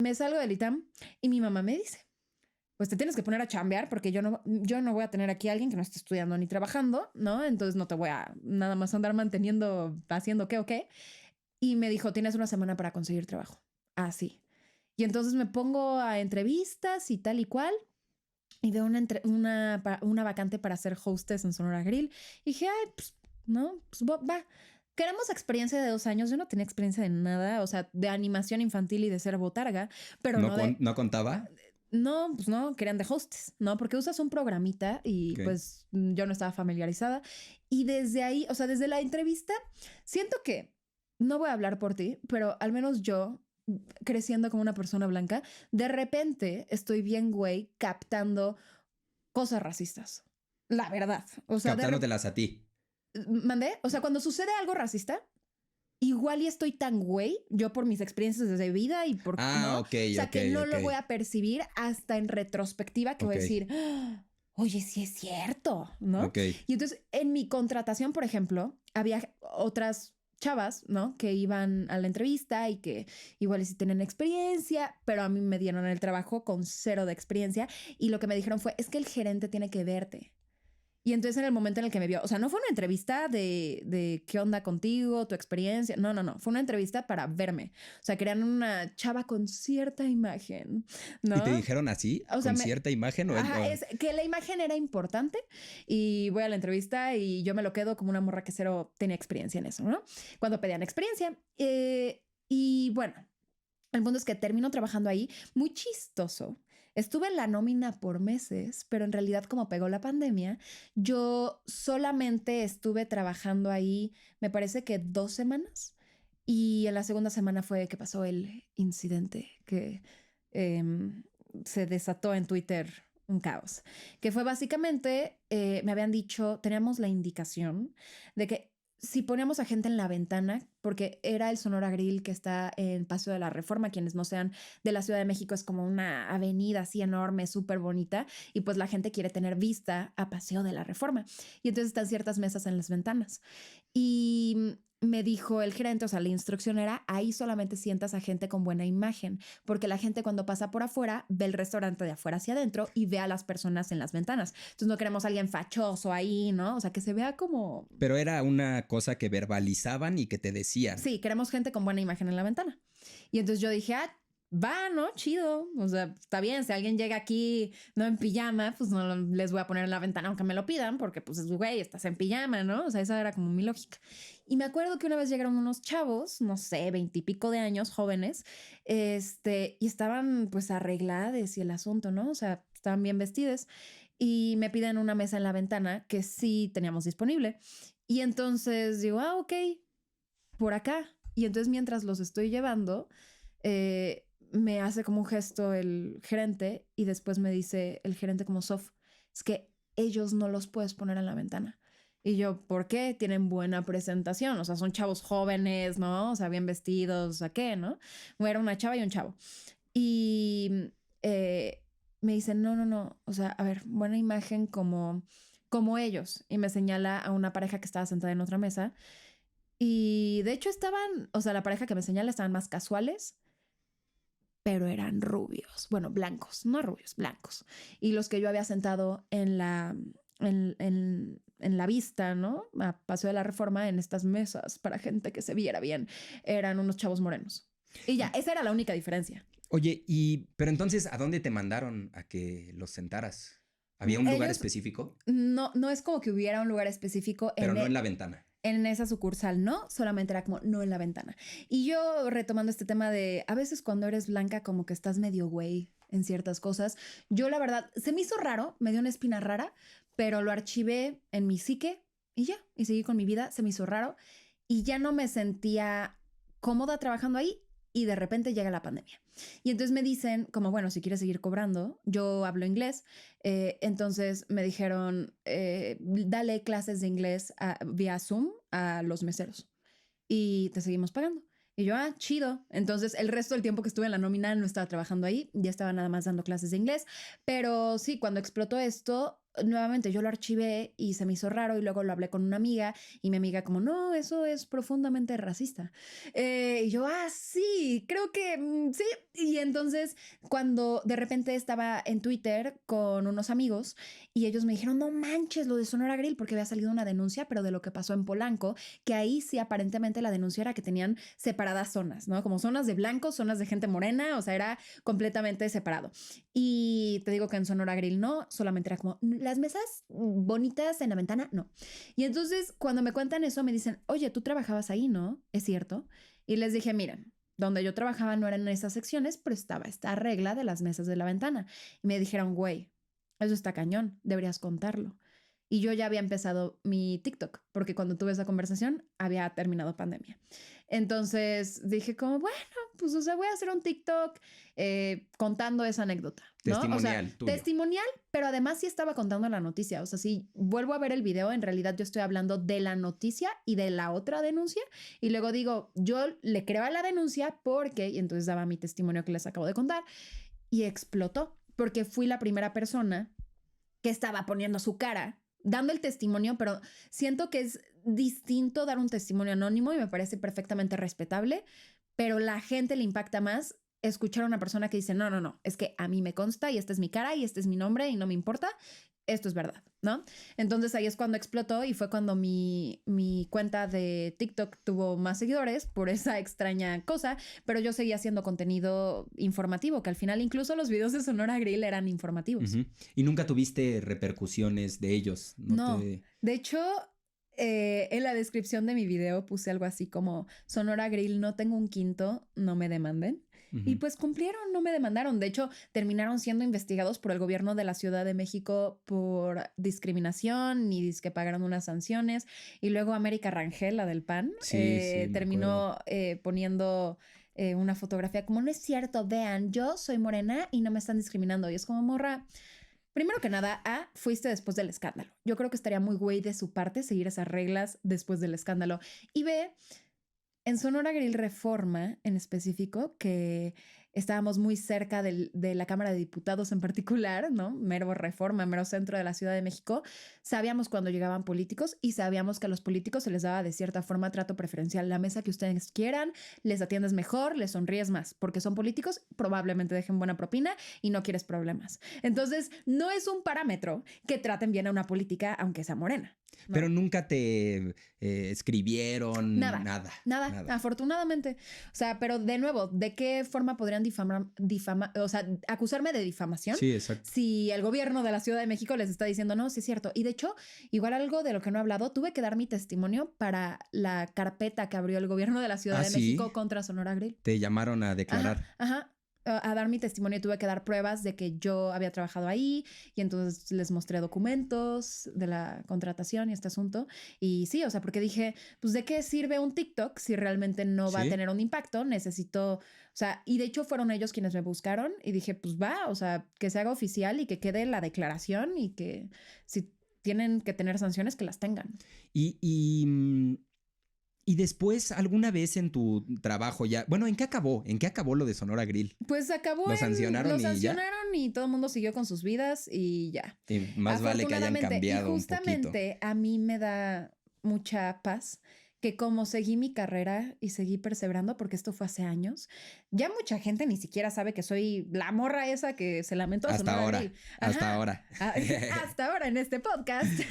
me salgo del ITAM y mi mamá me dice, pues te tienes que poner a chambear porque yo no voy a tener aquí a alguien que no esté estudiando ni trabajando, ¿no? Entonces no te voy a nada más andar manteniendo, haciendo qué o qué. Y me dijo, tienes una semana para conseguir trabajo. Así. Y entonces me pongo a entrevistas y tal y cual. Y veo una vacante para ser hostess en Sonora Grill. Y dije, ay, pues, no, pues va. Queremos experiencia de 2 años. Yo no tenía experiencia de nada, o sea, de animación infantil y de ser botarga, pero ¿No, ¿no contaba? No, pues no, querían de hostes, ¿no? Porque usas un programita y Okay. pues yo no estaba familiarizada. Y desde ahí, o sea, desde la entrevista, siento que, no voy a hablar por ti, pero al menos yo, creciendo como una persona blanca, de repente estoy bien, güey, captando cosas racistas. La verdad. O sea, captándotelas a ti. ¿Mandé? O sea, cuando sucede algo racista, igual y estoy tan güey, yo por mis experiencias de vida y por no, Ok, o sea, ok, que no ok. lo voy a percibir hasta en retrospectiva que voy a decir, "Ah, oye, sí es cierto, ¿no?" Ok. Y entonces en mi contratación, por ejemplo, había otras chavas, ¿no? Que iban a la entrevista y que igual sí tienen experiencia, pero a mí me dieron el trabajo con 0 de experiencia y lo que me dijeron fue, es que el gerente tiene que verte. Y entonces en el momento en el que me vio, o sea, no fue una entrevista de qué onda contigo, tu experiencia. No. Fue una entrevista para verme. O sea, querían una chava con cierta imagen, ¿Y te ¿no? dijeron así? O sea, ¿Con cierta imagen? es que la imagen era importante y voy a la entrevista y yo me lo quedo como una morra que 0 tenía experiencia en eso, ¿no? Cuando pedían experiencia. Y bueno, el punto es que termino trabajando ahí, muy chistoso. Estuve en la nómina por meses, pero en realidad como pegó la pandemia, yo solamente estuve trabajando ahí, me parece que 2 semanas. Y en la segunda semana fue que pasó el incidente que em, se desató en Twitter un caos, que fue básicamente, me habían dicho, teníamos la indicación de que si poníamos a gente en la ventana, porque era el Sonora Grill que está en Paseo de la Reforma, quienes no sean de la Ciudad de México, es como una avenida así enorme, súper bonita, y pues la gente quiere tener vista a Paseo de la Reforma. Y entonces están ciertas mesas en las ventanas. Y me dijo el gerente, o sea, la instrucción era, ahí solamente sientas a gente con buena imagen, porque la gente cuando pasa por afuera ve el restaurante de afuera hacia adentro y ve a las personas en las ventanas. Entonces no queremos a alguien fachoso ahí, ¿no? O sea, que se vea como... Pero era una cosa que verbalizaban y que te decían. Sí, queremos gente con buena imagen en la ventana. Y entonces yo dije, va, ¿no? Chido. O sea, está bien. Si alguien llega aquí no en pijama, pues no les voy a poner en la ventana aunque me lo pidan, porque pues, güey, estás en pijama, ¿no? O sea, esa era como mi lógica. Y me acuerdo que una vez llegaron unos chavos, no sé, 20 y pico de años, jóvenes, y estaban pues arregladas y el asunto, ¿no? O sea, estaban bien vestidos y me piden una mesa en la ventana que sí teníamos disponible. Y entonces digo, ok, por acá. Y entonces mientras los estoy llevando, me hace como un gesto el gerente y después me dice el gerente como Sof, es que ellos no los puedes poner en la ventana. Y yo, ¿por qué? Tienen buena presentación. O sea, son chavos jóvenes, ¿no? O sea, bien vestidos, o sea, ¿qué? ¿No? Era una chava y un chavo. Y me dicen, no. O sea, a ver, buena imagen como ellos. Y me señala a una pareja que estaba sentada en otra mesa. Y de hecho estaban, o sea, la pareja que me señala estaban más casuales, pero eran rubios, bueno, blancos, no rubios, blancos. Y los que yo había sentado en la vista, ¿no? A Paseo de la Reforma, en estas mesas para gente que se viera bien, eran unos chavos morenos. Y ya, esa era la única diferencia. Oye, pero entonces, ¿a dónde te mandaron a que los sentaras? ¿Había un lugar Ellos, específico? no es como que hubiera un lugar específico Pero no en la ventana. En esa sucursal, no, solamente era como no en la ventana. Y yo retomando este tema de a veces cuando eres blanca como que estás medio güey en ciertas cosas, yo la verdad se me hizo raro, me dio una espina rara, pero lo archivé en mi psique y ya, y seguí con mi vida, se me hizo raro y ya no me sentía cómoda trabajando ahí y de repente llega la pandemia. Y entonces me dicen como, bueno, si quieres seguir cobrando, yo hablo inglés, entonces me dijeron, dale clases de inglés vía Zoom a los meseros y te seguimos pagando. Y yo, chido. Entonces el resto del tiempo que estuve en la nómina no estaba trabajando ahí, ya estaba nada más dando clases de inglés. Pero sí, cuando explotó esto, nuevamente yo lo archivé y se me hizo raro y luego lo hablé con una amiga y mi amiga como, no, eso es profundamente racista. Y yo, sí, creo que sí. Y entonces cuando de repente estaba en Twitter con unos amigos y ellos me dijeron, no manches, lo de Sonora Grill, porque había salido una denuncia, pero de lo que pasó en Polanco, que ahí sí aparentemente la denuncia era que tenían separadas zonas, ¿no? Como zonas de blancos, zonas de gente morena, o sea, era completamente separado. Y te digo que en Sonora Grill no, solamente era como las mesas bonitas en la ventana, no. Y entonces cuando me cuentan eso me dicen, oye, tú trabajabas ahí, ¿no? ¿Es cierto? Y les dije, miren, donde yo trabajaba no eran esas secciones, pero estaba esta regla de las mesas de la ventana. Y me dijeron, güey, eso está cañón, deberías contarlo. Y yo ya había empezado mi TikTok, porque cuando tuve esa conversación había terminado pandemia. Entonces dije como, bueno, pues o sea, voy a hacer un TikTok contando esa anécdota, ¿no? Testimonial, o sea, tuyo. testimonial, pero además sí estaba contando la noticia. O sea, si vuelvo a ver el video, en realidad yo estoy hablando de la noticia y de la otra denuncia. Y luego digo, yo le creo a la denuncia porque, y entonces daba mi testimonio que les acabo de contar, y explotó, porque fui la primera persona que estaba poniendo su cara dando el testimonio, pero siento que es distinto dar un testimonio anónimo y me parece perfectamente respetable, pero la gente le impacta más escuchar a una persona que dice, no, no, no, es que a mí me consta y esta es mi cara y este es mi nombre y no me importa, esto es verdad, ¿no? Entonces ahí es cuando explotó y fue cuando mi cuenta de TikTok tuvo más seguidores por esa extraña cosa, pero yo seguía haciendo contenido informativo, que al final incluso los videos de Sonora Grill eran informativos. ¿Y nunca tuviste repercusiones de ellos? No. De hecho, en la descripción de mi video puse algo así como Sonora Grill, no tengo un quinto, no me demanden. Y pues cumplieron, no me demandaron. De hecho, terminaron siendo investigados por el gobierno de la Ciudad de México por discriminación y que pagaron unas sanciones. Y luego América Rangel, la del PAN, terminó poniendo una fotografía como, no es cierto, vean, yo soy morena y no me están discriminando. Y es como, morra, primero que nada, fuiste después del escándalo. Yo creo que estaría muy güey de su parte seguir esas reglas después del escándalo. Y B, en Sonora Grill Reforma, en específico, que estábamos muy cerca de la Cámara de Diputados en particular, ¿no? Mero Reforma, mero centro de la Ciudad de México, sabíamos cuando llegaban políticos y sabíamos que a los políticos se les daba de cierta forma trato preferencial. La mesa que ustedes quieran, les atiendes mejor, les sonríes más, porque son políticos, probablemente dejen buena propina y no quieres problemas. Entonces, no es un parámetro que traten bien a una política, aunque sea morena. ¿No? Pero nunca te escribieron nada. Afortunadamente. O sea, pero de nuevo, ¿de qué forma podrían o sea, acusarme de difamación? Sí, exacto. Si el gobierno de la Ciudad de México les está diciendo, no, sí es cierto. Y de hecho, igual algo de lo que no he hablado, tuve que dar mi testimonio para la carpeta que abrió el gobierno de la Ciudad de México contra Sonora Grill. Te llamaron a declarar. Ajá. A dar mi testimonio tuve que dar pruebas de que yo había trabajado ahí y entonces les mostré documentos de la contratación y este asunto. Y sí, o sea, porque dije, pues ¿de qué sirve un TikTok si realmente no va a tener un impacto? Necesito, o sea, y de hecho fueron ellos quienes me buscaron y dije, pues va, o sea, que se haga oficial y que quede la declaración y que si tienen que tener sanciones, que las tengan. Y después, alguna vez en tu trabajo ya... Bueno, ¿en qué acabó? ¿En qué acabó lo de Sonora Grill? Pues acabó Lo sancionaron y todo el mundo siguió con sus vidas y ya. Y más vale que hayan cambiado un poquito. Y justamente a mí me da mucha paz que como seguí mi carrera y seguí perseverando, porque esto fue hace años, ya mucha gente ni siquiera sabe que soy la morra esa que se lamentó a Sonora Grill. Hasta ahora. Hasta ahora en este podcast.